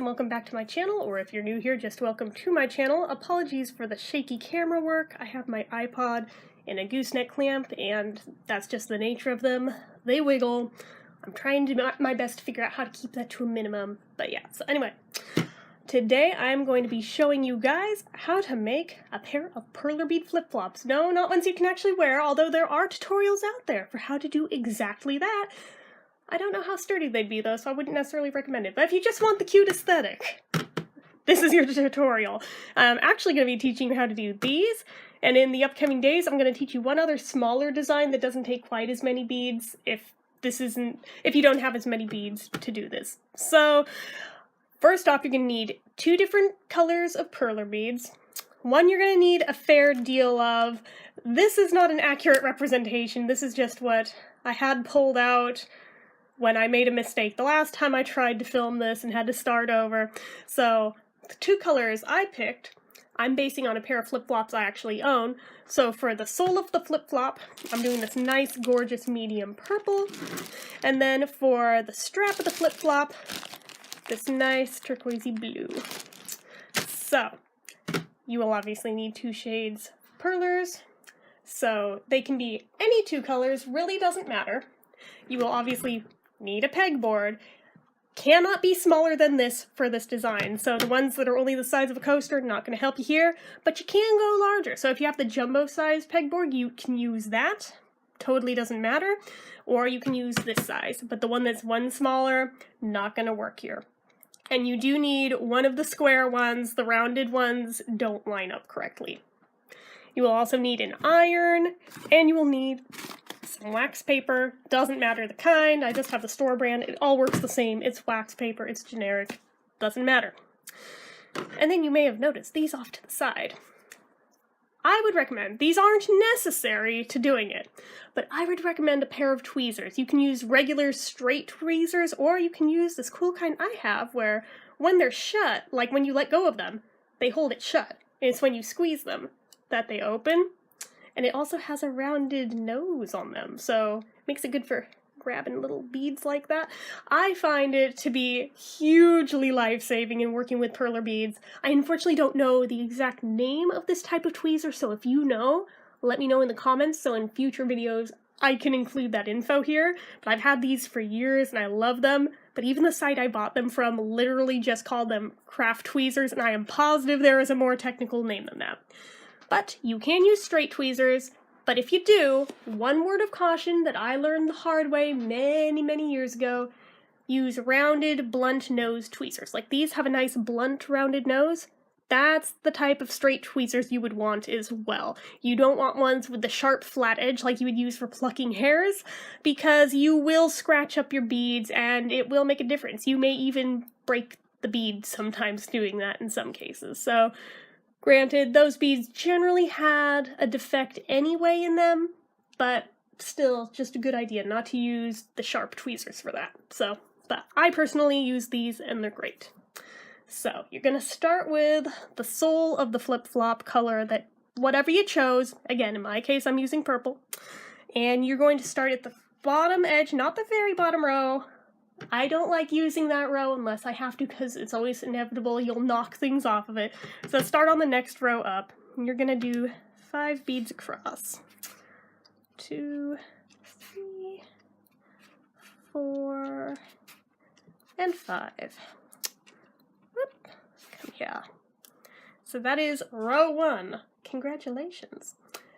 and welcome back to my channel, or if you're new here, just welcome to my channel. Apologies for the shaky camera work. I have my iPod in a gooseneck clamp, and that's just the nature of them. They wiggle. I'm trying to do my best to figure out how to keep that to a minimum, but yeah. So anyway, today I'm going to be showing you guys how to make a pair of Perler bead flip-flops. No, not ones you can actually wear, although there are tutorials out there for how to do exactly that. I don't know how sturdy they'd be though, so I wouldn't necessarily recommend it. But if you just want the cute aesthetic, this is your tutorial. I'm actually going to be teaching you how to do these, and in the upcoming days I'm going to teach you one other smaller design that doesn't take quite as many beads if you don't have as many beads to do this. So first off, you're going to need two different colors of Perler beads. One you're going to need a fair deal of. This is not an accurate representation, this is just what I had pulled out when I made a mistake the last time I tried to film this and had to start over. So the two colors I picked, I'm basing on a pair of flip-flops I actually own. So for the sole of the flip-flop, I'm doing this nice, gorgeous medium purple. And then for the strap of the flip-flop, this nice turquoisey blue. So you will obviously need two shades of Perlers. So they can be any two colors, really doesn't matter. You will obviously need a pegboard. Cannot be smaller than this for this design, so the ones that are only the size of a coaster, not going to help you here, but you can go larger. So if you have the jumbo size pegboard, you can use that. Totally doesn't matter. Or you can use this size, but the one that's one smaller, not going to work here. And you do need one of the square ones. The rounded ones don't line up correctly. You will also need an iron, and you will need some wax paper. Doesn't matter the kind, I just have the store brand. It all works the same. It's wax paper, it's generic, doesn't matter. And then you may have noticed these off to the side. I would recommend, these aren't necessary to doing it, but I would recommend a pair of tweezers. You can use regular straight tweezers, or you can use this cool kind I have where when they're shut, like when you let go of them, they hold it shut. And it's when you squeeze them that they open. And it also has a rounded nose on them, so it makes it good for grabbing little beads like that. I find it to be hugely life-saving in working with Perler beads. I unfortunately don't know the exact name of this type of tweezer, so if you know, let me know in the comments so in future videos I can include that info here. But I've had these for years and I love them, but even the site I bought them from literally just called them craft tweezers, and I am positive there is a more technical name than that. But you can use straight tweezers, but if you do, one word of caution that I learned the hard way many years ago, use rounded, blunt nose tweezers. Like these have a nice blunt, rounded nose. That's the type of straight tweezers you would want as well. You don't want ones with the sharp, flat edge like you would use for plucking hairs, because you will scratch up your beads and it will make a difference. You may even break the bead sometimes doing that in some cases. So granted, those beads generally had a defect anyway in them, but still just a good idea not to use the sharp tweezers for that. So, but I personally use these and they're great. So you're going to start with the sole of the flip-flop color, that whatever you chose. Again, in my case, I'm using purple. And you're going to start at the bottom edge, not the very bottom row. I don't like using that row unless I have to, because it's always inevitable you'll knock things off of it. So start on the next row up, and you're going to do 5 beads across. 2, 3, 4, and 5. Whoop, come here. So that is row 1. Congratulations.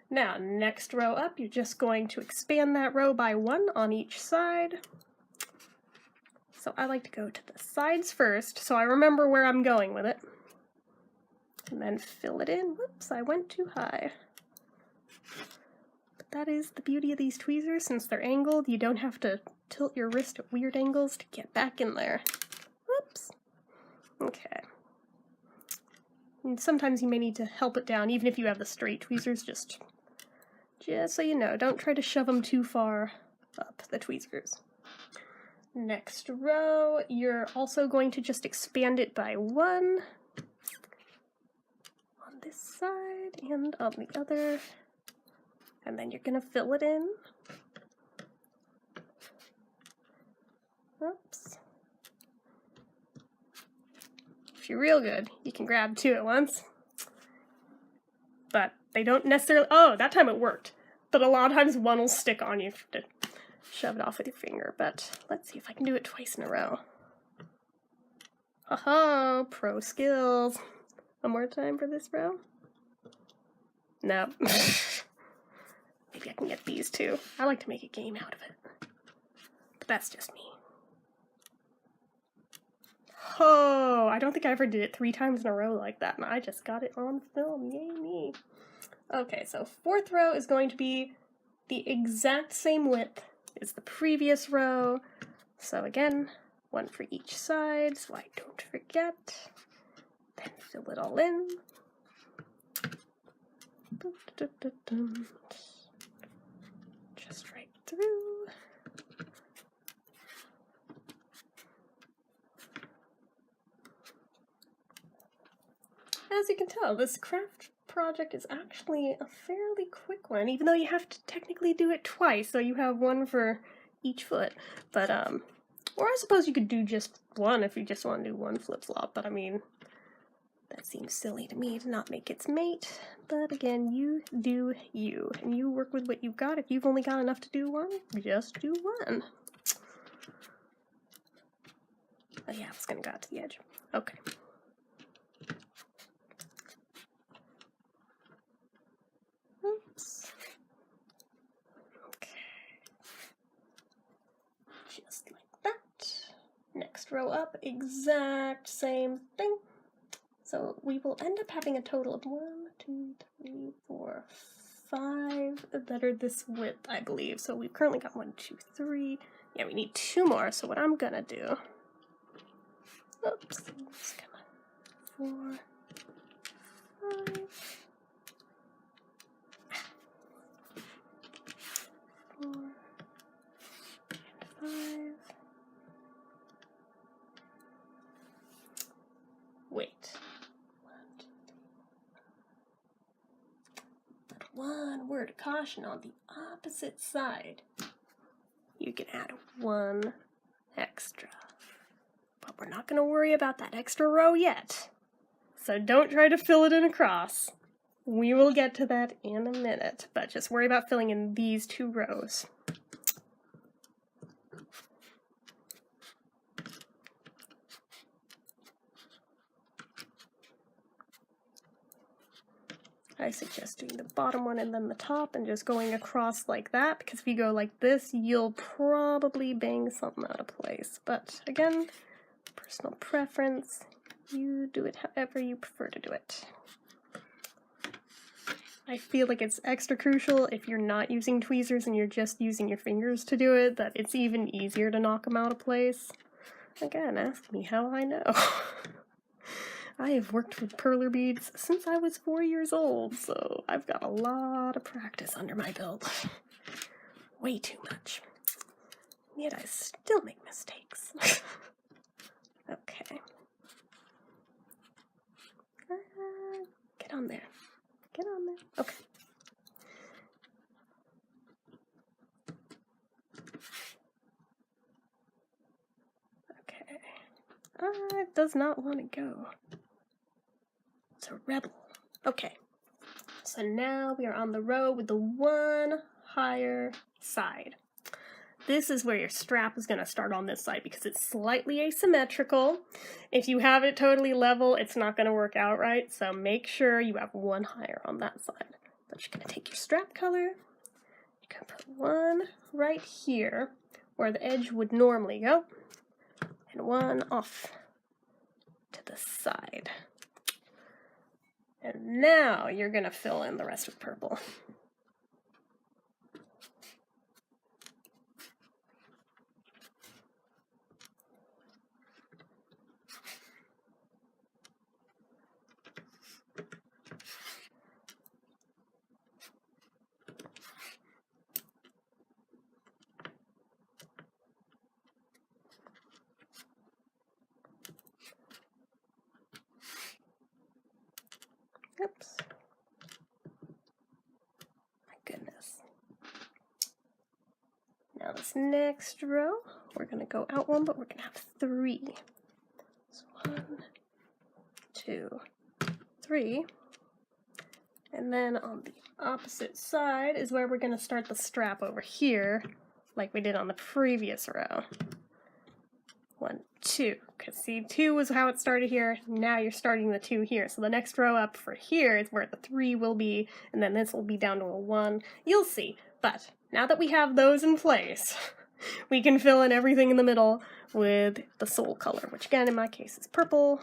Now, next row up, you're just going to expand that row by 1 on each side. So I like to go to the sides first, so I remember where I'm going with it. And then fill it in. Whoops, I went too high. But that is the beauty of these tweezers. Since they're angled, you don't have to tilt your wrist at weird angles to get back in there. Whoops. Okay. And sometimes you may need to help it down, even if you have the straight tweezers, just so you know, don't try to shove them too far up the tweezers. Next row, you're also going to just expand it by 1 on this side and on the other, and then you're going to fill it in. Oops. if you're real good, you can grab two at once. But they don't necessarily, oh, that time it worked. But a lot of times one will stick on you to shove it off with your finger. But let's see if I can do it twice in a row. Haha, pro skills. One more time for this row. No. Maybe I can get these two. I like to make a game out of it. But that's just me. Oh, I don't think I ever did it 3 times in a row like that, and I just got it on film. Yay me. Okay, so 4th row is going to be the exact same width as the previous row. So again, 1 for each side, so I don't forget. Then fill it all in. Just right through. As you can tell, this craft project is actually a fairly quick one, even though you have to technically do it twice, so you have 1 for each foot. But, or I suppose you could do just 1 if you just want to do 1 flip-flop, but I mean, that seems silly to me to not make its mate. But again, you do you, and you work with what you've got. If you've only got enough to do 1, just do 1. Oh yeah, I was gonna go out to the edge. Okay. Oops. Okay. Just like that. Next row up, exact same thing. So we will end up having a total of 1, 2, 3, 4, 5 that are this width, I believe. So we've currently got 1, 2, 3. Yeah, we need 2 more. So what I'm gonna do, oops, I'm just gonna 4, 5, 4, and 5. Wait. 1 word of caution on the opposite side. You can add 1 extra. But we're not going to worry about that extra row yet. So don't try to fill it in across. We will get to that in a minute, but just worry about filling in these 2 rows. I suggest doing the bottom one and then the top and just going across like that, because if you go like this, you'll probably bang something out of place. But again, personal preference, you do it however you prefer to do it. I feel like it's extra crucial if you're not using tweezers and you're just using your fingers to do it, that it's even easier to knock them out of place. Again, ask me how I know. I have worked with perler beads since I was 4 years old, so I've got a lot of practice under my belt. Way too much. Yet I still make mistakes. Okay. Get on there. Get on there. Okay. Okay. It does not want to go. It's a rebel. Okay. So now we are on the row with the 1 higher side. This is where your strap is going to start on this side because it's slightly asymmetrical. If you have it totally level, it's not going to work out right, so make sure you have 1 higher on that side. But you're going to take your strap color, you're going to put 1 right here where the edge would normally go, and 1 off to the side. And now you're going to fill in the rest with purple. Oops. My goodness. Now this next row, we're going to go out 1, but we're going to have 3. So 1, 2, 3. And then on the opposite side is where we're going to start the strap over here, like we did on the previous row. 1, 2, because see, 2 was how it started here, now you're starting the 2 here, so the next row up for here is where the 3 will be, and then this will be down to a 1. You'll see, but now that we have those in place, we can fill in everything in the middle with the sole color, which again in my case is purple.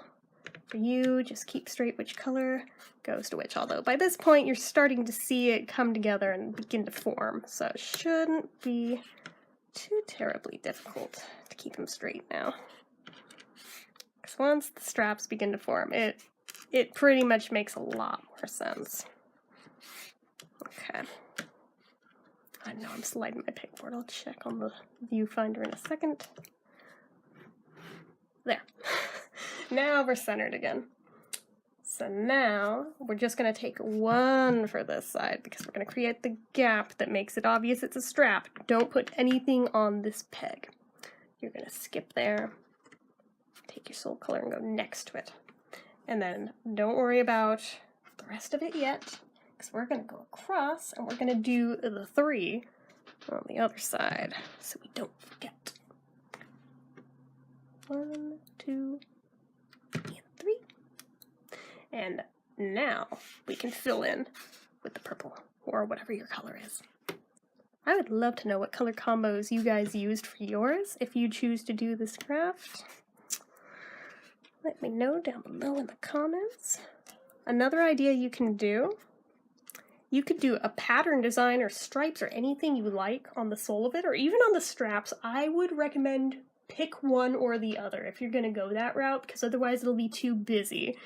For you, just keep straight which color goes to which, although by this point you're starting to see it come together and begin to form, so it shouldn't be too terribly difficult to keep them straight now. Because once the straps begin to form, it pretty much makes a lot more sense. Okay. I know I'm sliding my pegboard. I'll check on the viewfinder in a second. There. Now we're centered again. So now we're just going to take 1 for this side because we're going to create the gap that makes it obvious it's a strap. Don't put anything on this peg. You're going to skip there, take your sole color and go next to it. And then don't worry about the rest of it yet, because we're going to go across and we're going to do the 3 on the other side so we don't forget. 1, 2, and 3. And now we can fill in with the purple, or whatever your color is. I would love to know what color combos you guys used for yours, if you choose to do this craft. Let me know down below in the comments. Another idea you can do, you could do a pattern design or stripes or anything you like on the sole of it, or even on the straps. I would recommend pick one or the other if you're going to go that route, because otherwise it'll be too busy.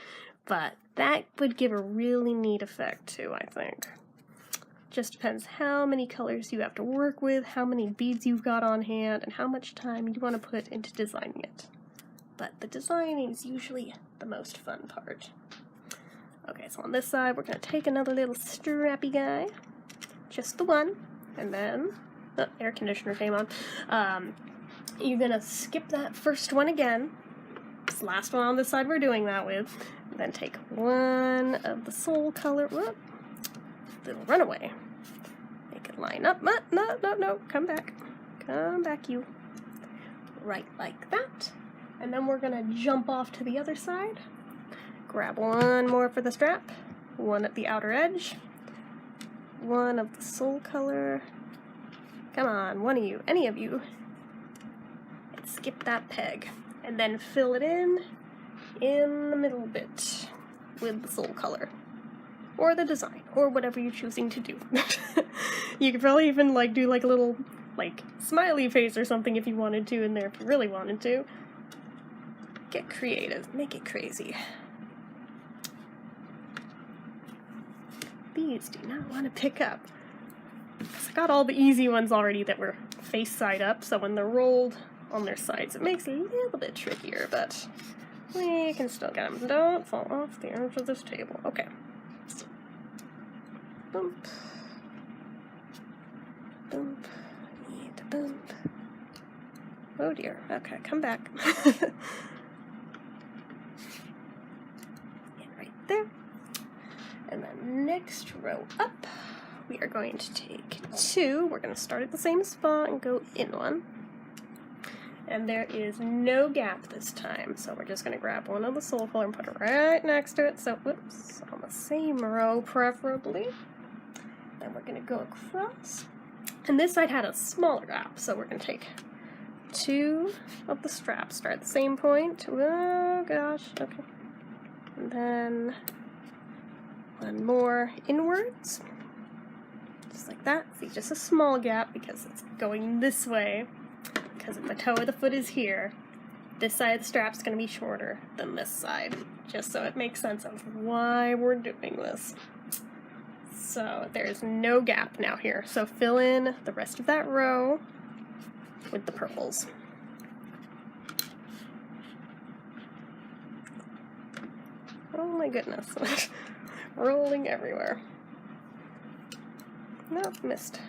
But that would give a really neat effect too, I think. Just depends how many colors you have to work with, how many beads you've got on hand, and how much time you want to put into designing it. But the designing is usually the most fun part. Okay, so on this side we're going to take another little strappy guy, just the one, and then, the air conditioner came on. You're going to skip that first one again, this last one on this side we're doing that with, and then take 1 of the sole color, whoop, little runaway. Make it line up, no, come back, you. Right like that. And then we're gonna jump off to the other side, grab 1 more for the strap, 1 at the outer edge, 1 of the sole color, come on, one of you, any of you, and skip that peg, and then fill it in the middle bit with the sole color, or the design, or whatever you're choosing to do. You could probably even like do like a little like smiley face or something if you wanted to in there, if you really wanted to. Get creative, make it crazy. These do not want to pick up. I got all the easy ones already that were face side up, so when they're rolled on their sides it makes it a little bit trickier, but we can still get them. Don't fall off the edge of this table. Okay. Bump. Bump. And bump. Oh dear. Okay, come back. And right there. And then next row up, we are going to take 2. We're going to start at the same spot and go in 1. And there is no gap this time, so we're just going to grab 1 of the sole color and put it right next to it, so, whoops, on the same row preferably. Then we're going to go across, and this side had a smaller gap, so we're going to take 2 of the straps, start at the same point, oh gosh, okay, and then 1 more inwards, just like that. See, just a small gap because it's going this way. Because if the toe of the foot is here, this side of the strap's going to be shorter than this side, just so it makes sense of why we're doing this. So there's no gap now here, so fill in the rest of that row with the purples. Oh my goodness, rolling everywhere. Nope, missed.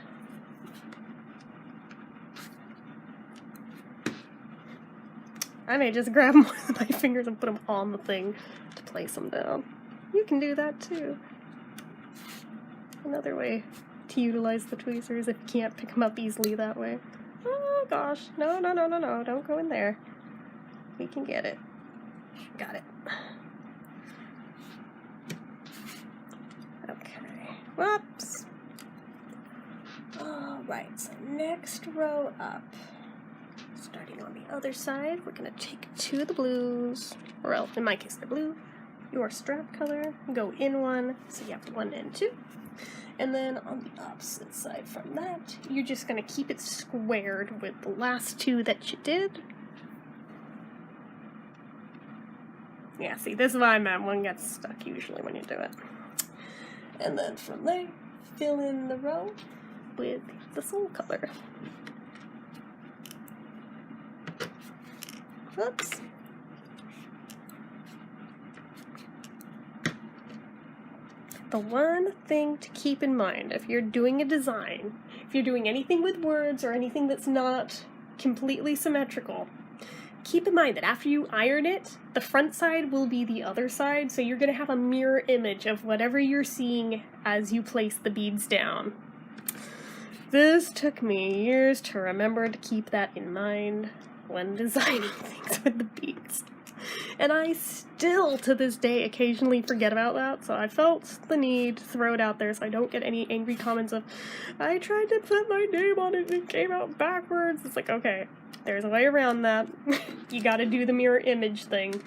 I may just grab them with my fingers and put them on the thing to place them down. You can do that too. Another way to utilize the tweezers if you can't pick them up easily that way. Oh gosh, no, no, no, no, no, don't go in there. We can get it. Got it. Okay, whoops. Alright, so next row up, starting on the other side, we're going to take two of the blues, or else in my case they're blue, your strap color, go in one, so you have 1 and 2. And then on the opposite side from that, you're just going to keep it squared with the last 2 that you did. Yeah, see, this is what I meant. One gets stuck usually when you do it. And then from there, fill in the row with the sole color. Oops. The one thing to keep in mind if you're doing a design, if you're doing anything with words or anything that's not completely symmetrical, keep in mind that after you iron it, the front side will be the other side, so you're going to have a mirror image of whatever you're seeing as you place the beads down. This took me years to remember to keep that in mind when designing things with the beads. And I still, to this day, occasionally forget about that, so I felt the need to throw it out there so I don't get any angry comments of, I tried to put my name on it and it came out backwards. It's like, okay, there's a way around that. You gotta do the mirror image thing.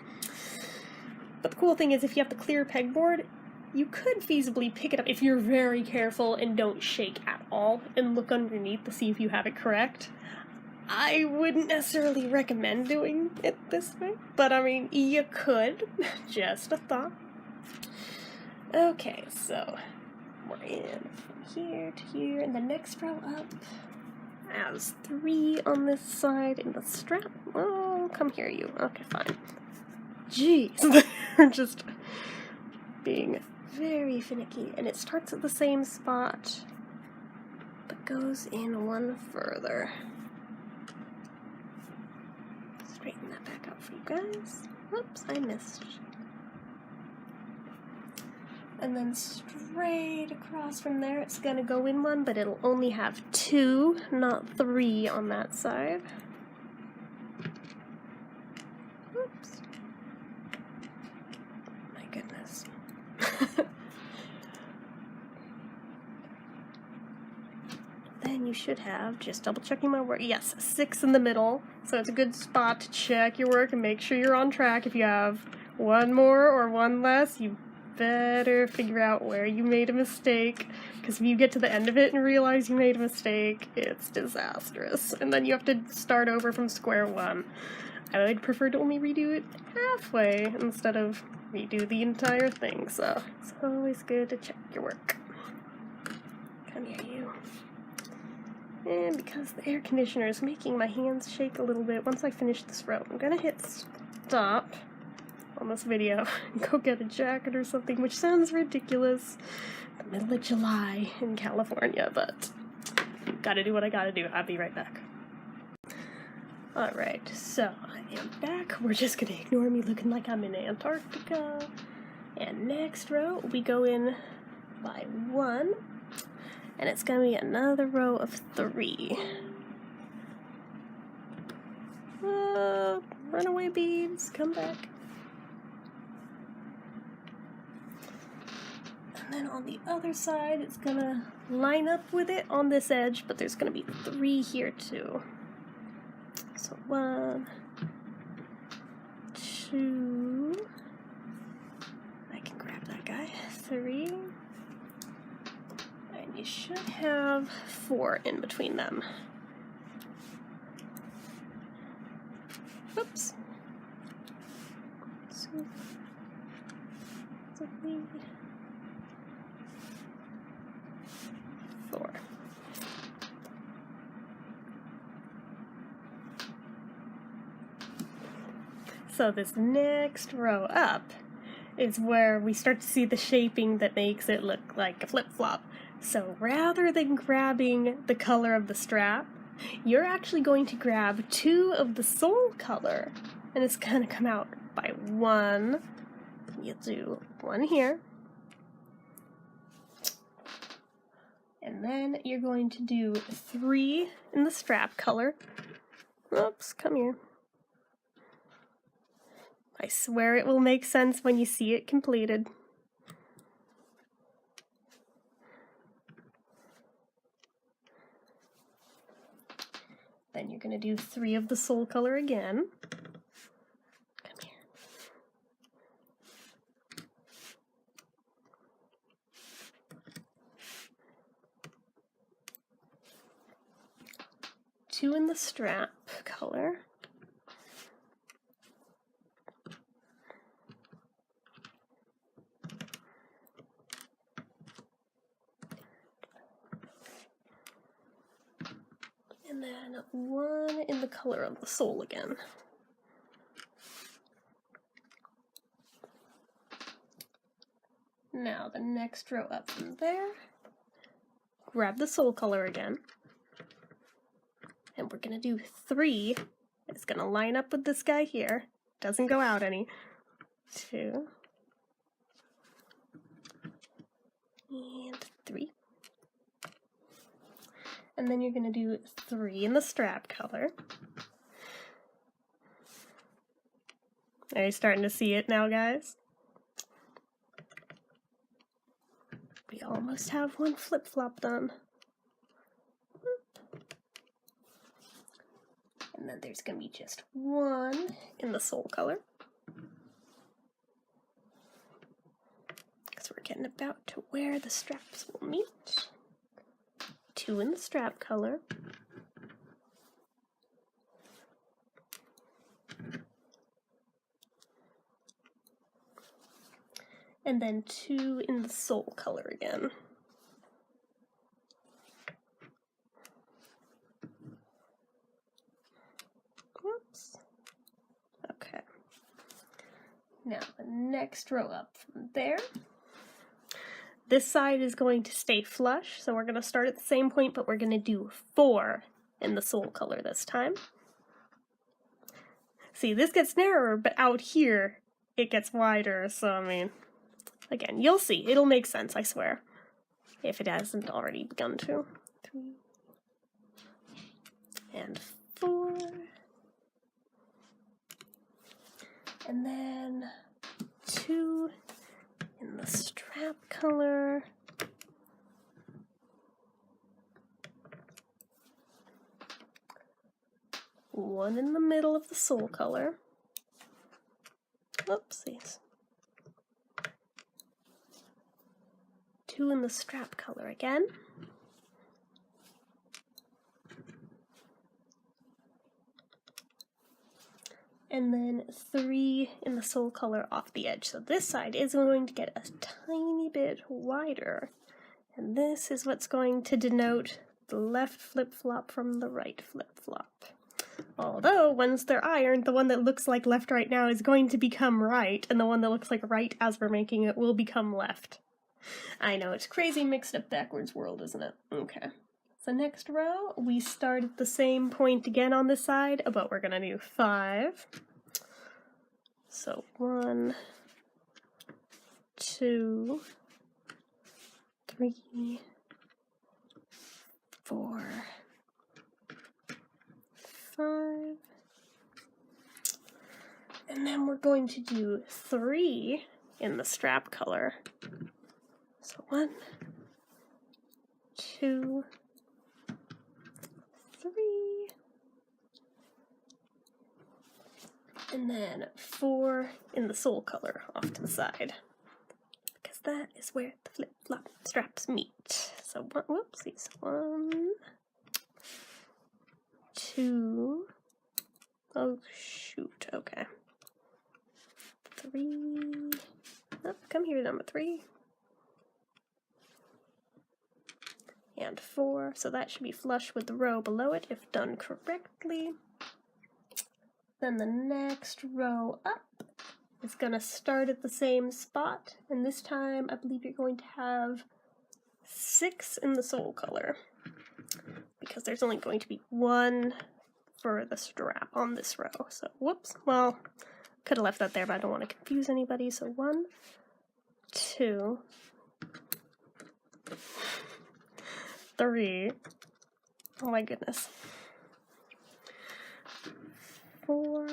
But the cool thing is if you have the clear pegboard, you could feasibly pick it up if you're very careful and don't shake at all and look underneath to see if you have it correct. I wouldn't necessarily recommend doing it this way, but I mean, you could. Just a thought. Okay, so we're in from here to here, and the next row up has 3 on this side in the strap. Oh, come here, you. Okay, fine. Jeez, they're just being very finicky, and it starts at the same spot, but goes in one further. Straighten that back out for you guys. Whoops, I missed. And then straight across from there, it's gonna go in one, but it'll only have 2, not 3 on that side. Whoops. My goodness. Then you should have, just double checking my work, yes, 6 in the middle, so it's a good spot to check your work and make sure you're on track. If you have 1 more or 1 less, you better figure out where you made a mistake, because if you get to the end of it and realize you made a mistake, it's disastrous, and then you have to start over from square one. I would prefer to only redo it halfway instead of redo the entire thing, so it's always good to check your work. Come here, you. And because the air conditioner is making my hands shake a little bit, once I finish this row, I'm gonna hit stop on this video and go get a jacket or something, which sounds ridiculous. The middle of July in California, but gotta do what I gotta do. I'll be right back. Alright, so I am back. We're just gonna ignore me looking like I'm in Antarctica. And next row, we go in by 1. And it's going to be another row of 3. Runaway beads, come back. And then on the other side, it's going to line up with it on this edge, but there's going to be 3 here too. So 1, 2, I can grab that guy, 3. You should have 4 in between them. Oops. 2, 3, 4. So this next row up is where we start to see the shaping that makes it look like a flip-flop. So rather than grabbing the color of the strap, you're actually going to grab 2 of the sole color, and it's going to come out by 1, you do one here, and then you're going to do 3 in the strap color. Oops, come here. I swear it will make sense when you see it completed. Then you're going to do 3 of the sole color again. Come here. Two in the strap color. And then 1 in the color of the sole again. Now the next row up from there, grab the sole color again, and we're going to do 3. It's going to line up with this guy here, doesn't go out any. 2 and 3. And then you're going to do 3 in the strap color. Are you starting to see it now, guys? We almost have one flip-flop done. And then there's going to be just 1 in the sole color. Because we're getting about to where the straps will meet. 2 in the strap color. And then 2 in the sole color again. Whoops. Okay. Now the next row up from there. This side is going to stay flush, so we're going to start at the same point, but we're going to do 4 in the sole color this time. See, this gets narrower, but out here it gets wider, so I mean, again, you'll see. It'll make sense, I swear, if it hasn't already begun to. 3 and 4. And then 2 in the strap color. One in the middle of the sole color. Oopsies. 2 in the strap color again. And then 3 in the sole color off the edge. So this side is going to get a tiny bit wider. And this is what's going to denote the left flip-flop from the right flip-flop. Although, once they're ironed, the one that looks like left right now is going to become right, and the one that looks like right as we're making it will become left. I know, it's crazy mixed up backwards world, isn't it? Okay. So next row, we start at the same point again on this side, but we're going to do 5. So 1, 2, 3, 4, 5. And then we're going to do 3 in the strap color. So 1, 2, 3, and then 4 in the sole color off to the side, because that is where the flip-flop straps meet. So, whoopsies, 1, 2, oh shoot, okay, 3, oh, come here, number 3, and 4, so that should be flush with the row below it if done correctly. Then the next row up is going to start at the same spot, and this time I believe you're going to have 6 in the sole color, because there's only going to be 1 for the strap on this row. So, whoops, well, Could have left that there, but I don't want to confuse anybody. So 1, 2, 3. Oh my goodness. 4,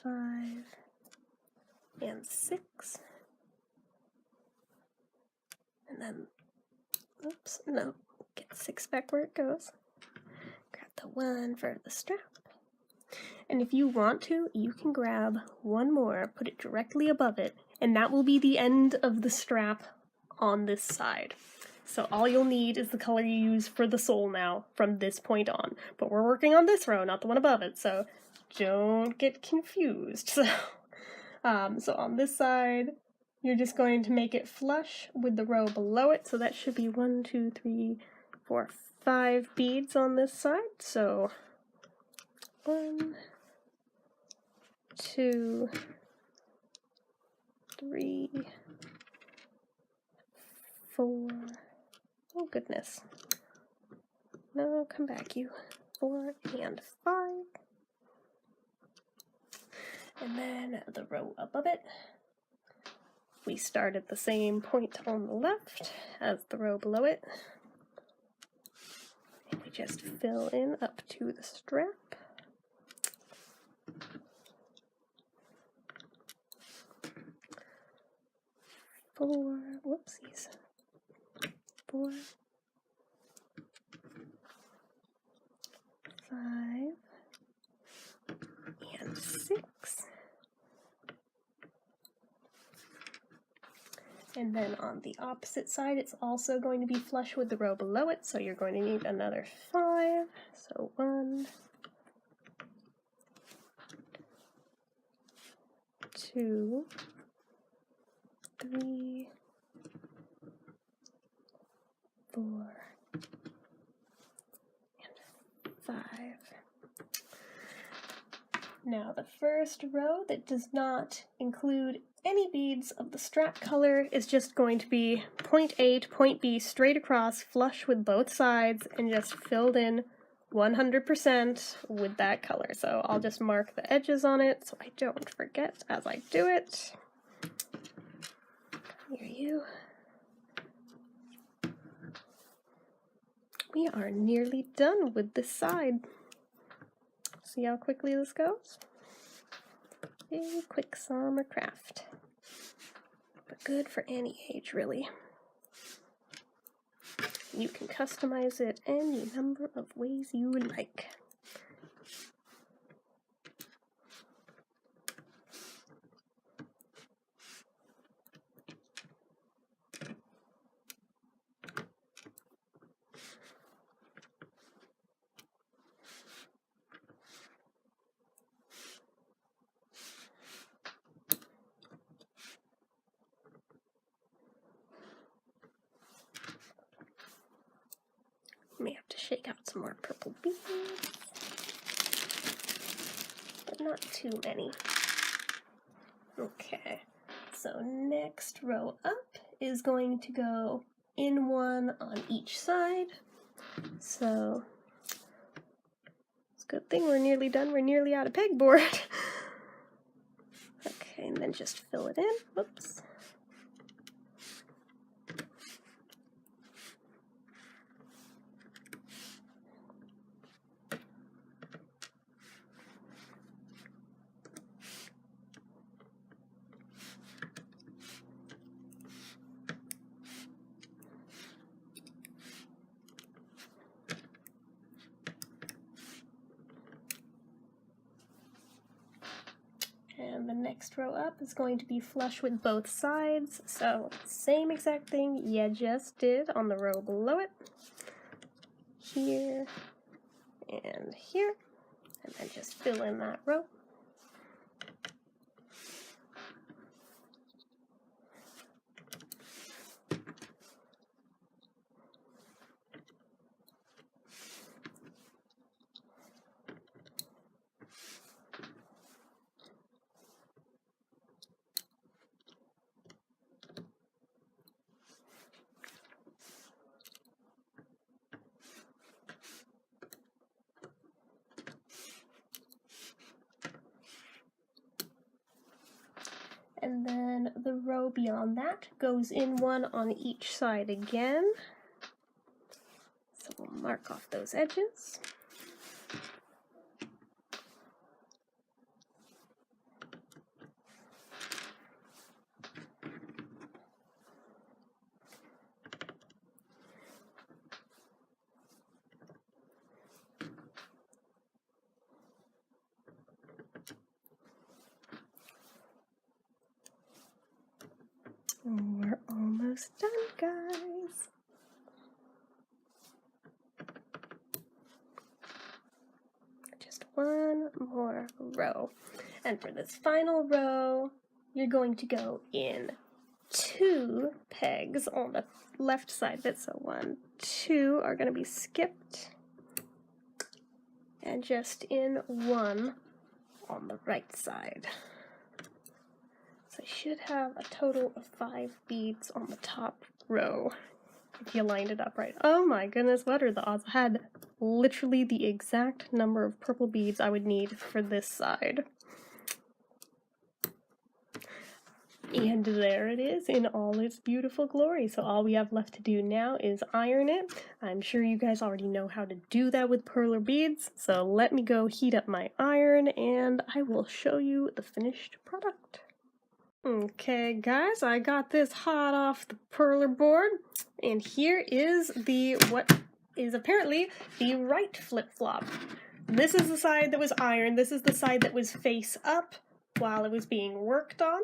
5, and 6. And then, oops, no, get 6 back where it goes. Grab the 1 for the strap. And if you want to, you can grab 1 more, put it directly above it, and that will be the end of the strap on this side. So all you'll need is the color you use for the sole now from this point on. But we're working on this row, not the one above it, so don't get confused. So on this side, you're just going to make it flush with the row below it. So that should be 1, 2, 3, 4, 5 beads on this side. So 1, 2, 3, 4. Oh goodness. No, come back, you. 4 and 5. And then the row above it, we start at the same point on the left as the row below it. And we just fill in up to the strap. Whoopsies. 4, 5, and 6. And then on the opposite side, it's also going to be flush with the row below it, so you're going to need another 5. So 1, 2, 3, 4, and 5. Now the first row that does not include any beads of the strap color is just going to be point A to point B straight across, flush with both sides, and just filled in 100% with that color. So I'll just mark the edges on it so I don't forget as I do it. Here you. We are nearly done with this side. See how quickly this goes? A quick summer craft. But good for any age, really. You can customize it any number of ways you would like. May have to shake out some more purple beads, but not too many. Okay, so next row up is going to go in 1 on each side. So it's a good thing we're nearly done. We're nearly out of pegboard. Okay, and then just fill it in. Whoops. And the next row up is going to be flush with both sides, so same exact thing you just did on the row below it. Here and here, and then just fill in that row. And then the row beyond that goes in one on each side again. So we'll mark off those edges. We're almost done, guys. Just one more row. And for this final row, you're going to go in 2 pegs on the left side of it. So 1, 2 are going to be skipped. And just in 1 on the right side. So I should have a total of 5 beads on the top row, if you lined it up right. Oh my goodness, what are the odds? I had literally the exact number of purple beads I would need for this side. And there it is in all its beautiful glory. So all we have left to do now is iron it. I'm sure you guys already know how to do that with Perler beads. So let me go heat up my iron and I will show you the finished product. Okay guys, I got this hot off the Perler board. And here is what is apparently the right flip-flop. This is the side that was ironed. This is the side that was face up while it was being worked on.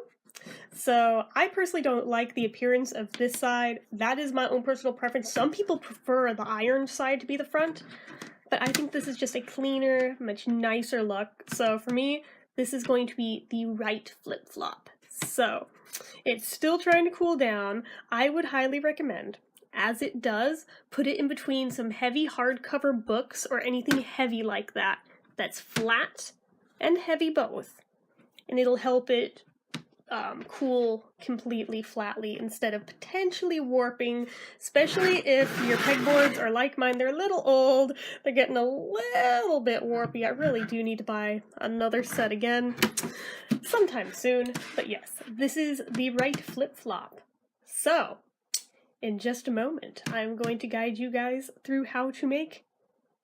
So I personally don't like the appearance of this side. That is my own personal preference. Some people prefer the ironed side to be the front, but I think this is just a cleaner, much nicer look. So for me, this is going to be the right flip-flop. So it's still trying to cool down. I would highly recommend, as it does, put it in between some heavy hardcover books or anything heavy like that, that's flat and heavy both. And it'll help it cool completely flatly instead of potentially warping, especially if your pegboards are like mine. They're a little old, they're getting a little bit warpy. I really do need to buy another set again sometime soon, but yes, this is the right flip-flop. So in just a moment, I'm going to guide you guys through how to make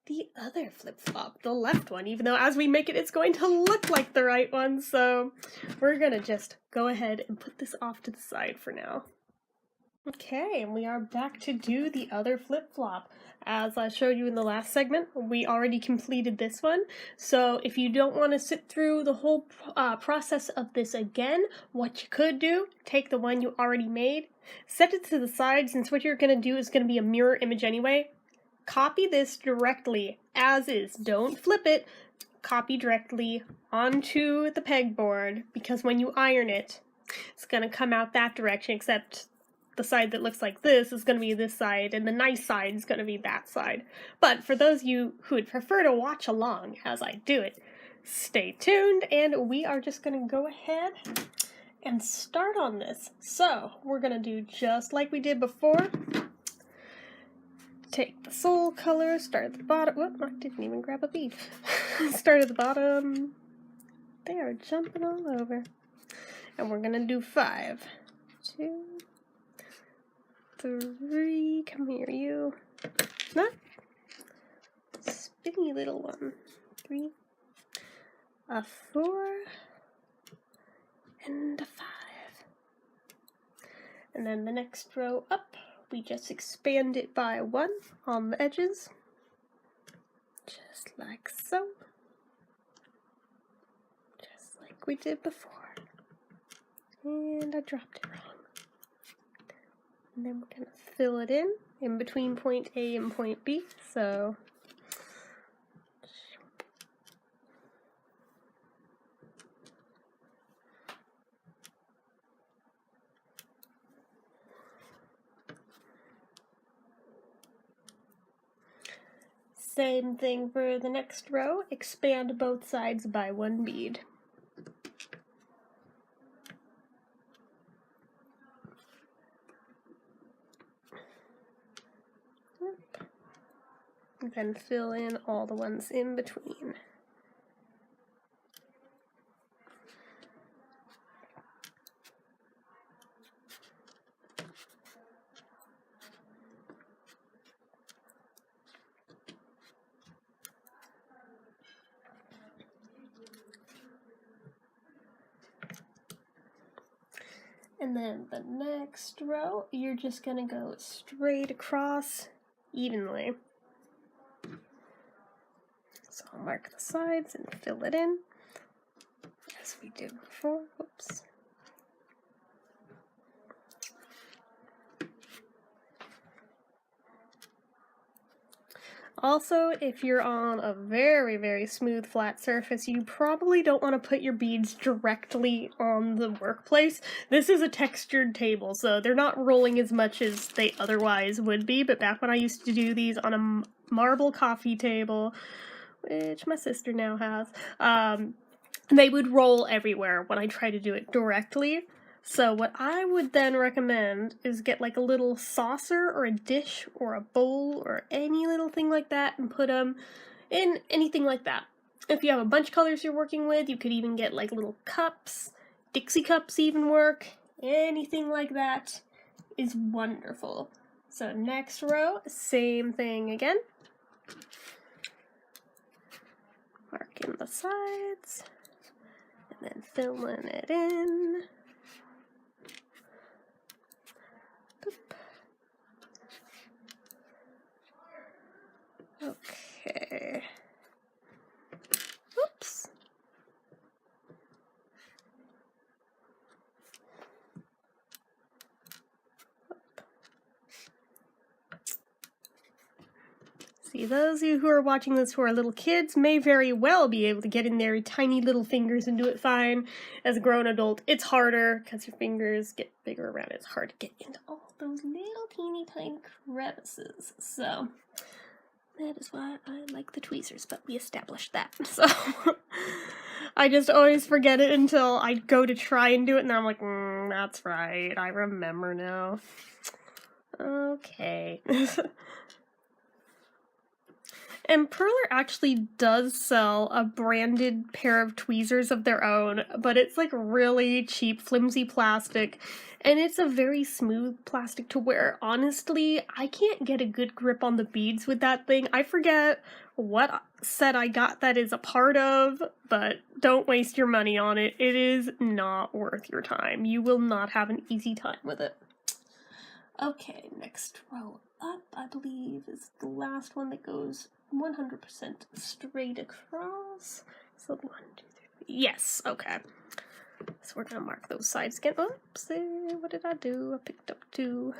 the other flip-flop, the left one, even though as we make it, it's going to look like the right one, so we're gonna just go ahead and put this off to the side for now. Okay, and we are back to do the other flip-flop. As I showed you in the last segment, we already completed this one, so if you don't want to sit through the whole process of this again, what you could do, take the one you already made, set it to the side, since what you're going to do is going to be a mirror image anyway. Copy this directly as is. Don't flip it. Copy directly onto the pegboard, because when you iron it, it's going to come out that direction, except the side that looks like this is going to be this side, and the nice side is going to be that side. But for those of you who would prefer to watch along as I do it, stay tuned, and we are just going to go ahead and start on this. So we're going to do just like we did before. Take the soul color, start at the bottom. Whoop, I didn't even grab a bead. Start at the bottom. They are jumping all over. And we're gonna do 5, 2, 3. Come here, you. Not spinny little one. 3, a 4, and a 5. And then the next row up, we just expand it by 1 on the edges, just like so, just like we did before. And I dropped it wrong. And then we're going to fill it in between point A and point B, so same thing for the next row, expand both sides by 1 bead. And then fill in all the ones in between. And then the next row, you're just gonna go straight across evenly. So I'll mark the sides and fill it in as we did before. Oops. Also, if you're on a very, very smooth flat surface, you probably don't want to put your beads directly on the workplace. This is a textured table, so they're not rolling as much as they otherwise would be, but back when I used to do these on a marble coffee table, which my sister now has, they would roll everywhere when I try to do it directly. So what I would then recommend is get like a little saucer or a dish or a bowl or any little thing like that and put them in anything like that. If you have a bunch of colors you're working with, you could even get like little cups, Dixie cups even work, anything like that is wonderful. So next row, same thing again. Marking the sides and then filling it in. Okay. Oops. See, those of you who are watching this who are little kids may very well be able to get in their tiny little fingers and do it fine. As a grown adult, it's harder because your fingers get bigger around it. It's hard to get into all those little teeny tiny crevices. So that is why I like the tweezers, but we established that. So I just always forget it until I go to try and do it, and I'm like, that's right, I remember now. Okay. And Perler actually does sell a branded pair of tweezers of their own, but it's like really cheap, flimsy plastic, and it's a very smooth plastic to wear. Honestly, I can't get a good grip on the beads with that thing. I forget what set I got that is a part of, but don't waste your money on it. It is not worth your time. You will not have an easy time with it. Okay, next row up, I believe, is the last one that goes 100% straight across. So 1, 2, 3. Yes, okay. So we're gonna mark those sides again. Oopsie, what did I do? I picked up 2.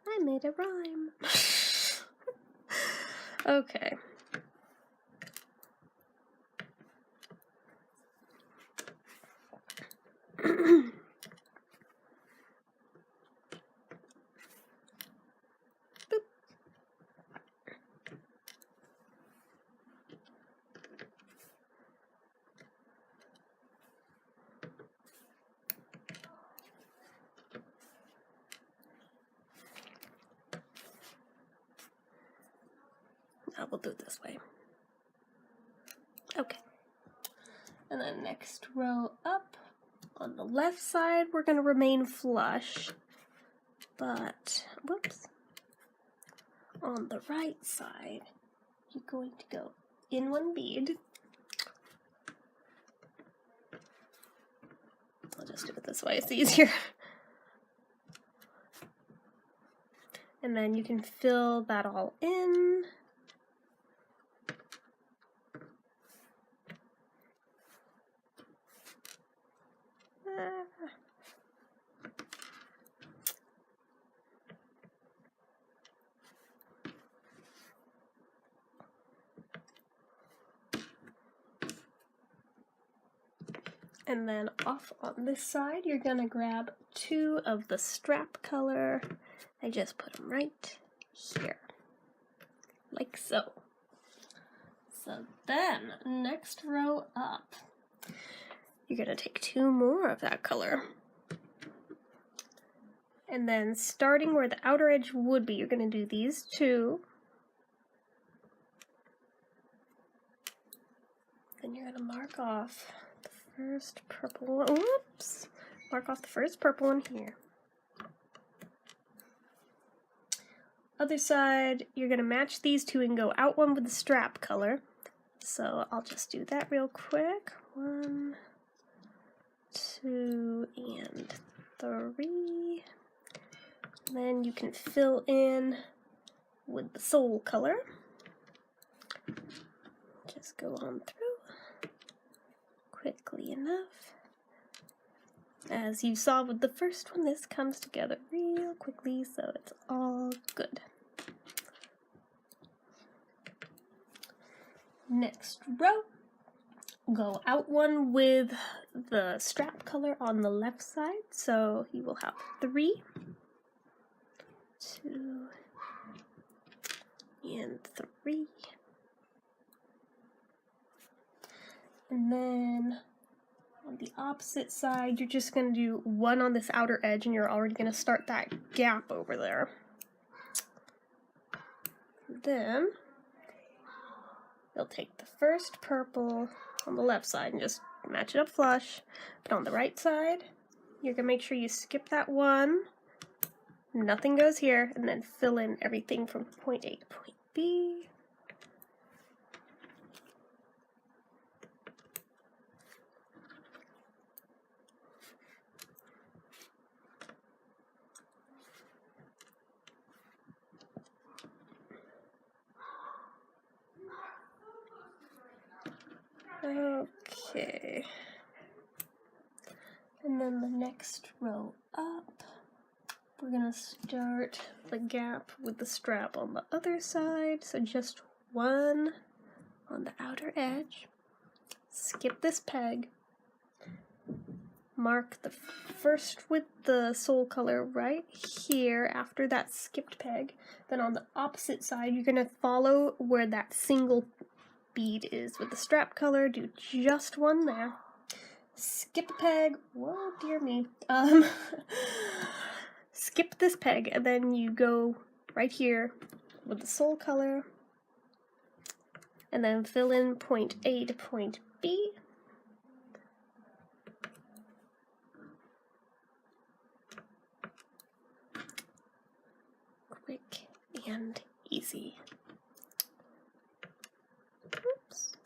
I made a rhyme. Okay. We'll do it this way. Okay. And then next row up, on the left side, we're going to remain flush. But, whoops, on the right side, you're going to go in 1 bead. I'll just do it this way, it's easier. And then you can fill that all in. And then off on this side, you're gonna grab 2 of the strap color. I just put them right here, like so. So then, next row up, you're gonna take 2 more of that color. And then starting where the outer edge would be, you're gonna do these 2. Then you're gonna mark off the first purple one. Whoops! Mark off the first purple one here. Other side, you're gonna match these 2 and go out 1 with the strap color. So I'll just do that real quick. 1, 2 and 3. Then you can fill in with the soul color. Just go on through quickly enough. As you saw with the first one, this comes together real quickly, so it's all good. Next row, go out one with the strap color on the left side, so you will have 3, 2, and 3. And then on the opposite side, you're just going to do 1 on this outer edge, and you're already going to start that gap over there. Then you'll take the first purple on the left side and just match it up flush. But on the right side, you're going to make sure you skip that 1. Nothing goes here, and then fill in everything from point A to point B. Okay, and then the next row up, we're gonna start the gap with the strap on the other side, so just 1 on the outer edge. Skip this peg, mark the first with the soul color right here after that skipped peg. Then on the opposite side, you're gonna follow where that single bead is with the strap color, do just 1 there, skip a peg, whoa dear me, skip this peg, and then you go right here with the soul color, and then fill in point A to point B. Quick and easy. Oops.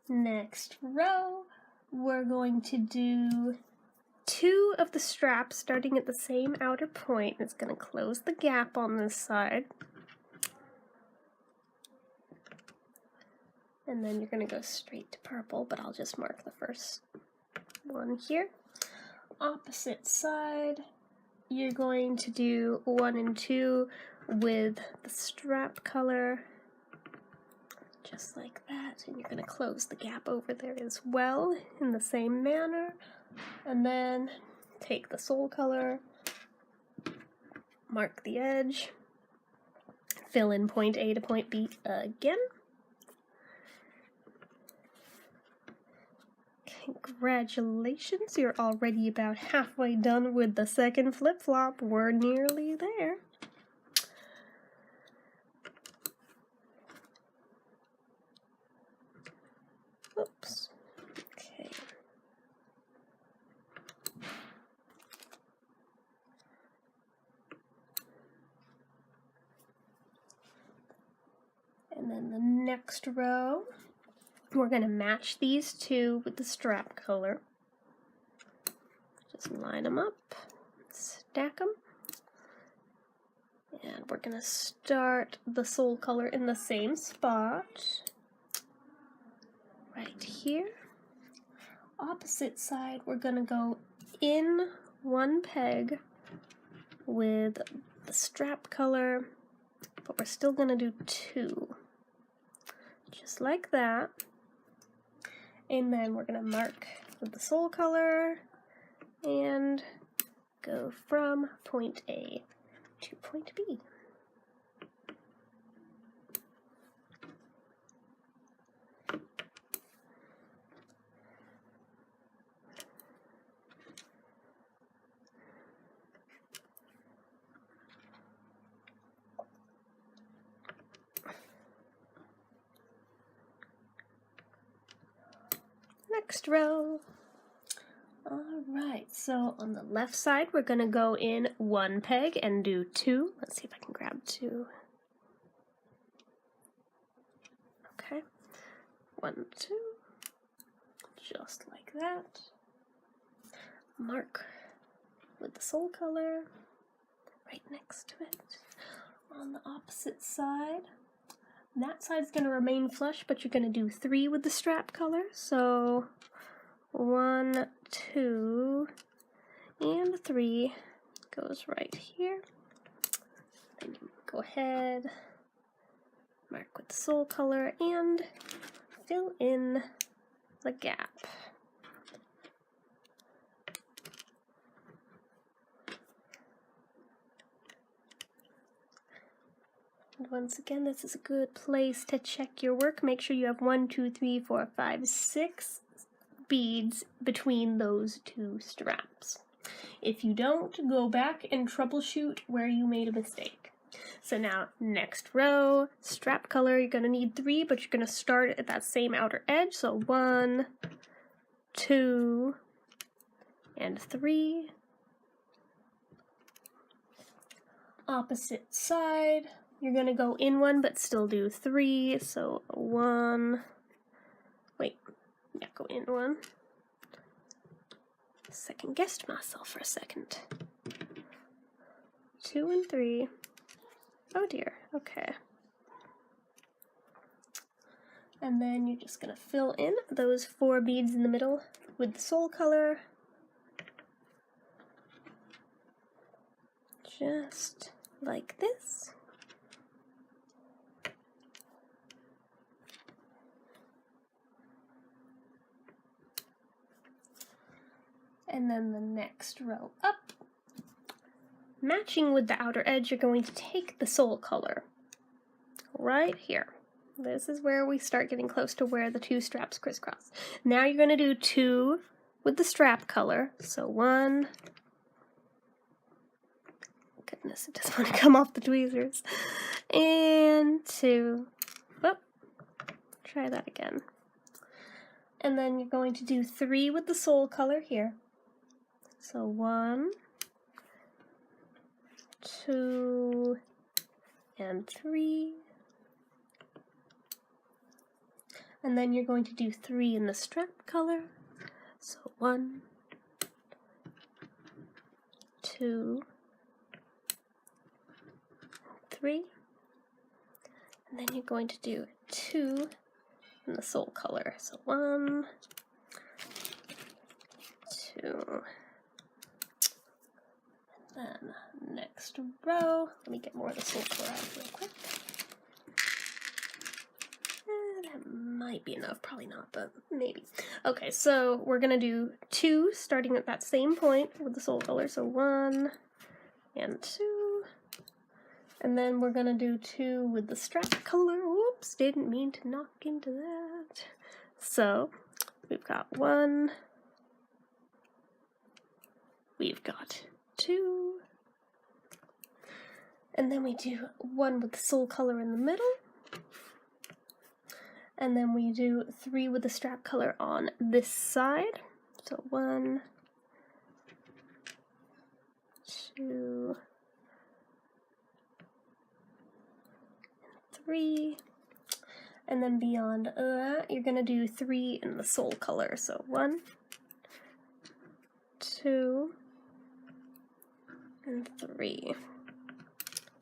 Next row, we're going to do 2 of the straps starting at the same outer point. It's going to close the gap on this side. And then you're going to go straight to purple, but I'll just mark the first one here. Opposite side, you're going to do 1 and 2 with the strap color, just like that, and you're going to close the gap over there as well in the same manner. And then take the soul color, mark the edge, fill in point A to point B again. Congratulations, you're already about halfway done with the second flip-flop. We're nearly there. Oops. Okay. And then the next row, we're going to match these 2 with the strap color. Just line them up, stack them. And we're going to start the soul color in the same spot. Right here. Opposite side, we're going to go in 1 peg with the strap color, but we're still going to do 2. Just like that. And then we're going to mark with the soul color and go from point A to point B. Next row. All Alright, so on the left side we're going to go in 1 peg and do 2. Let's see if I can grab 2. Okay, 1, 2, just like that. Mark with the sole color right next to it. On the opposite side, that side's going to remain flush, but you're going to do 3 with the strap color. So 1, 2, and 3 goes right here. Then you go ahead, mark with the sole color, and fill in the gap. And once again, this is a good place to check your work. Make sure you have 1, 2, 3, 4, 5, 6 beads between those 2 straps. If you don't, go back and troubleshoot where you made a mistake. So now, next row, strap color, you're going to need 3, but you're going to start at that same outer edge. So 1, 2, and 3. Opposite side, you're going to go in 1, but still do 3. So 1, go in 1. Second guessed myself for a second. 2 and 3. Oh dear, okay. And then you're just going to fill in those 4 beads in the middle with the sole color. Just like this. And then the next row up. Matching with the outer edge, you're going to take the sole color right here. This is where we start getting close to where the 2 straps crisscross. Now you're going to do 2 with the strap color. So 1, goodness, it doesn't want to come off the tweezers, and 2. Whoop, try that again. And then you're going to do 3 with the sole color here. So 1, 2, and 3. And then you're going to do 3 in the strap color. So 1, 2, 3. And then you're going to do 2 in the sole color. So 1, 2. Then next row, let me get more of the sole color out real quick. That might be enough, probably not, but maybe. Okay, so we're gonna do 2 starting at that same point with the sole color. So 1 and 2. And then we're gonna do 2 with the strap color. Whoops, didn't mean to knock into that. So we've got 1. We've got 2, and then we do 1 with the sole color in the middle, and then we do 3 with the strap color on this side. So 1, 2, 3, and then beyond that, you're going to do 3 in the sole color. So 1, 2, and 3.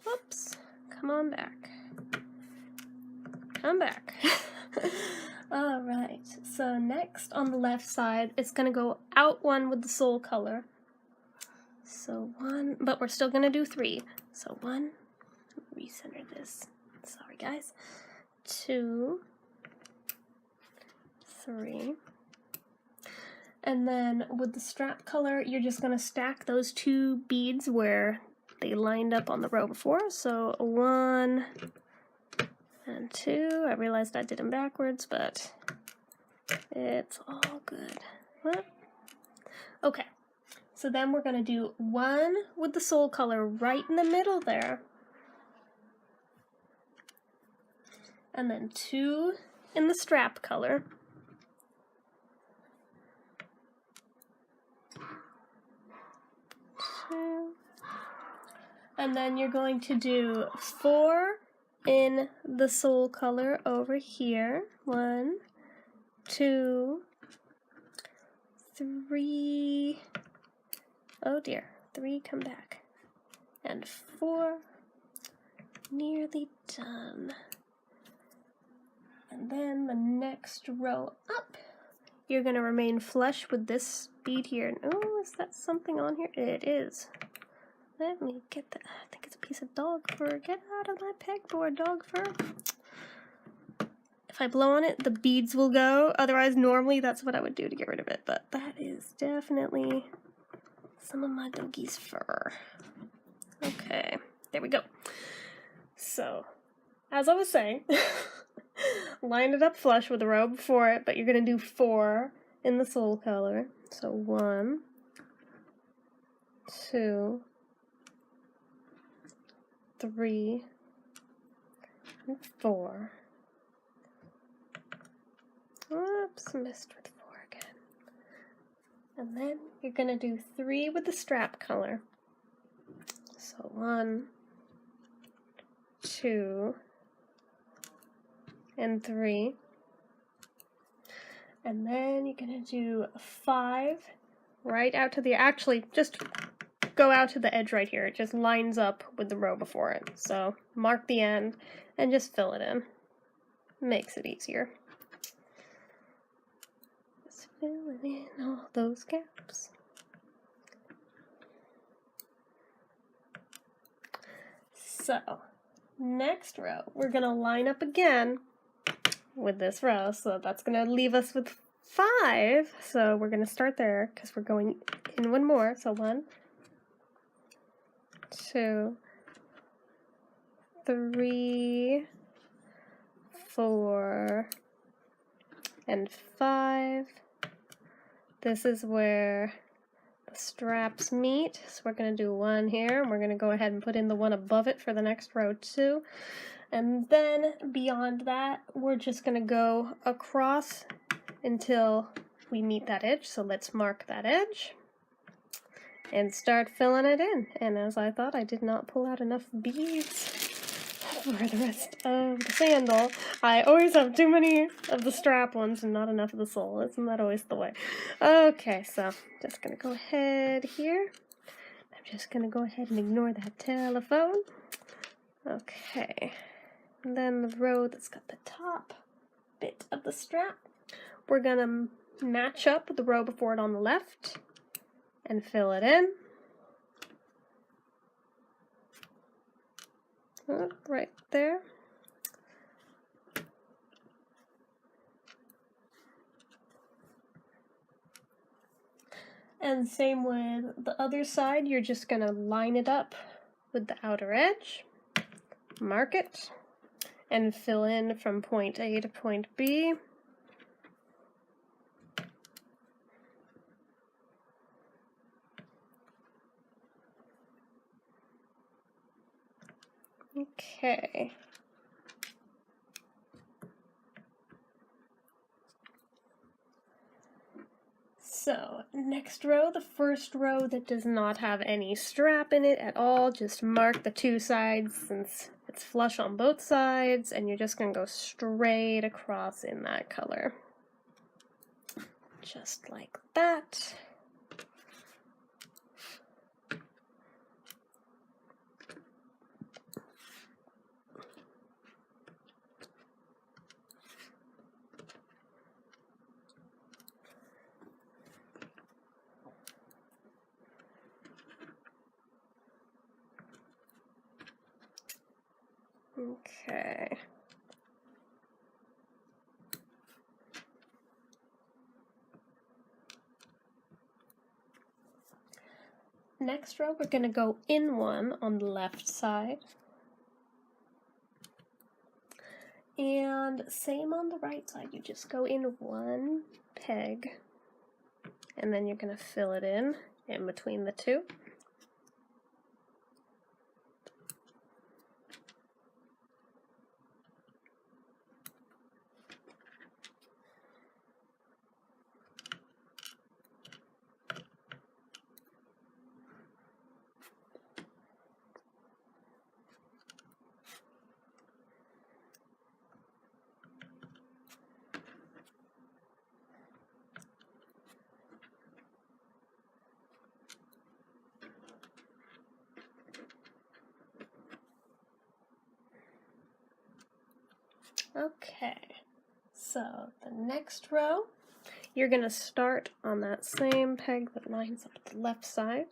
Whoops, come on back. Come back. Alright, so next on the left side, it's going to go out 1 with the sole color. So 1, but we're still going to do 3. So 1, recenter this. Sorry guys. 2, 3. And then with the strap color, you're just going to stack those 2 beads where they lined up on the row before. So 1 and 2. I realized I did them backwards, but it's all good. What? Okay, so then we're going to do 1 with the sole color right in the middle there. And then 2 in the strap color. 2. And then you're going to do 4 in the sole color over here. 1, 2, 3. Oh dear, 3, come back. And 4. Nearly done. And then the next row up, you're going to remain flush with this bead here. Oh, is that something on here? It is. Let me get that. I think it's a piece of dog fur. Get out of my pegboard, dog fur. If I blow on it, the beads will go. Otherwise, normally that's what I would do to get rid of it. But that is definitely some of my doggy's fur. Okay, there we go. So, as I was saying, line it up flush with the row before it, but you're going to do 4 in the sole color. So 1, 2, 3, and 4. Oops, missed with 4 again. And then you're going to do 3 with the strap color. So 1, 2, and 3. And then you're going to do 5 right out to the, actually, just go out to the edge right here. It just lines up with the row before it. So mark the end and just fill it in. Makes it easier. Just fill in all those gaps. So, next row, we're going to line up again with this row, so that's going to leave us with 5. So we're going to start there because we're going in one more. So 1, 2, 3, 4, and 5. This is where the straps meet, so we're going to do 1 here, and we're going to go ahead and put in the one above it for the next row too. And then beyond that, we're just going to go across until we meet that edge. So let's mark that edge and start filling it in. And as I thought, I did not pull out enough beads for the rest of the sandal. I always have too many of the strap ones and not enough of the sole. Isn't that always the way? Okay, so just going to go ahead here. I'm just going to go ahead and ignore that telephone. Okay. And then the row that's got the top bit of the strap, we're going to match up with the row before it on the left and fill it in. Right there. And same with the other side, you're just going to line it up with the outer edge, mark it, and fill in from point A to point B. Okay. So, next row, the first row that does not have any strap in it at all, just mark the 2 sides since it's flush on both sides, and you're just going to go straight across in that color. Just like that. Okay. Next row, we're going to go in 1 on the left side. And same on the right side, you just go in 1 peg, and then you're going to fill it in between the 2. Okay, so the next row, you're going to start on that same peg that lines up the left side.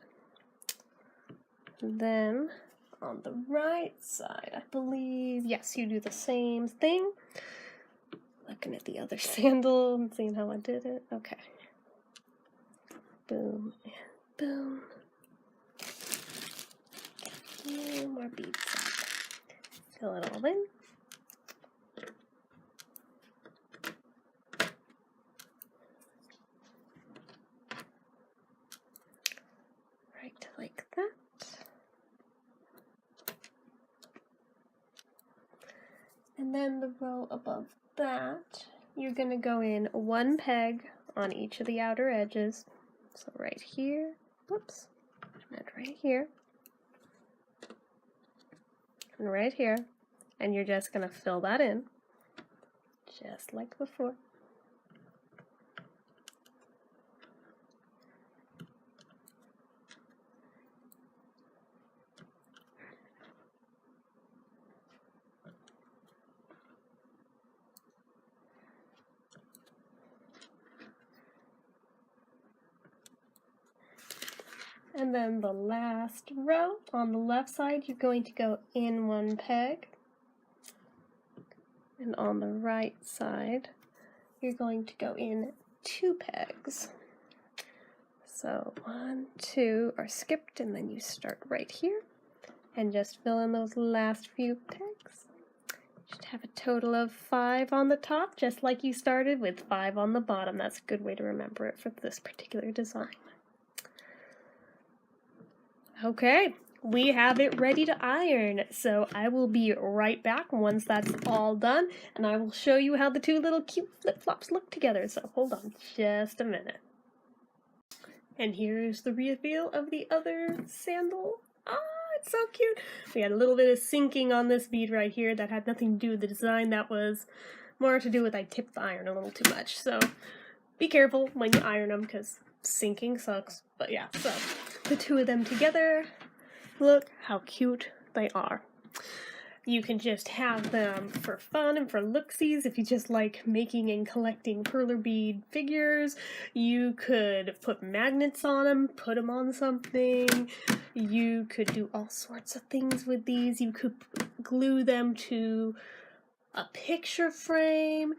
And then on the right side, I believe, yes, you do the same thing. Looking at the other sandal and seeing how I did it. Okay. Boom and boom. And more beads. Fill it all in. Right like that. And then the row above that, you're going to go in one peg on each of the outer edges. So right here, whoops, and right here, and right here, and you're just going to fill that in, just like before. And then the last row, on the left side, you're going to go in one peg. And on the right side, you're going to go in 2 pegs. So 1, 2 are skipped, and then you start right here. And just fill in those last few pegs. You should have a total of 5 on the top, just like you started with 5 on the bottom. That's a good way to remember it for this particular design. Okay, we have it ready to iron, so I will be right back once that's all done, and I will show you how the 2 little cute flip-flops look together, so hold on just a minute. And here's the reveal of the other sandal. Ah, it's so cute! We had a little bit of sinking on this bead right here that had nothing to do with the design. That was more to do with I tipped the iron a little too much, so be careful when you iron them, because sinking sucks. But yeah, so the 2 of them together, look how cute they are. You can just have them for fun and for looksies if you just like making and collecting perler bead figures. You could put magnets on them, put them on something. You could do all sorts of things with these. You could glue them to a picture frame.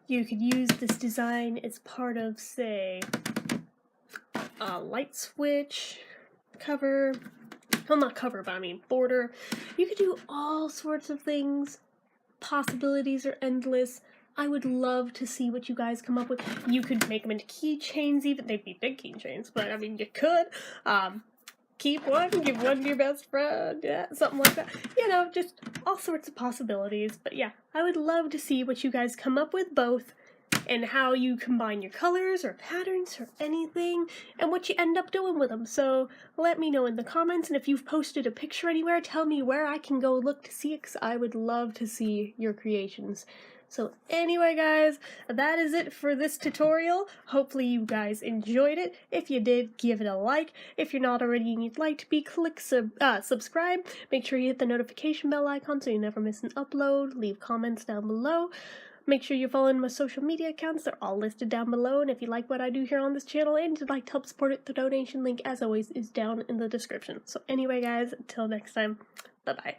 You could use this design as part of, say, a light switch cover. Well, not cover, but I mean border. You could do all sorts of things. Possibilities are endless. I would love to see what you guys come up with. You could make them into keychains even. They'd be big keychains, but I mean, you could. Keep one, give one to your best friend, yeah, something like that. You know, just all sorts of possibilities. But yeah, I would love to see what you guys come up with both, and how you combine your colors or patterns or anything, and what you end up doing with them. So let me know in the comments, and if you've posted a picture anywhere, tell me where I can go look to see it, because I would love to see your creations. So anyway guys, that is it for this tutorial. Hopefully you guys enjoyed it. If you did, give it a like. If you're not already and you'd like to be, click subscribe. Make sure you hit the notification bell icon so you never miss an upload. Leave comments down below. Make sure you follow my social media accounts. They're all listed down below. And if you like what I do here on this channel and you'd like to help support it, the donation link, as always, is down in the description. So anyway guys, until next time, bye-bye.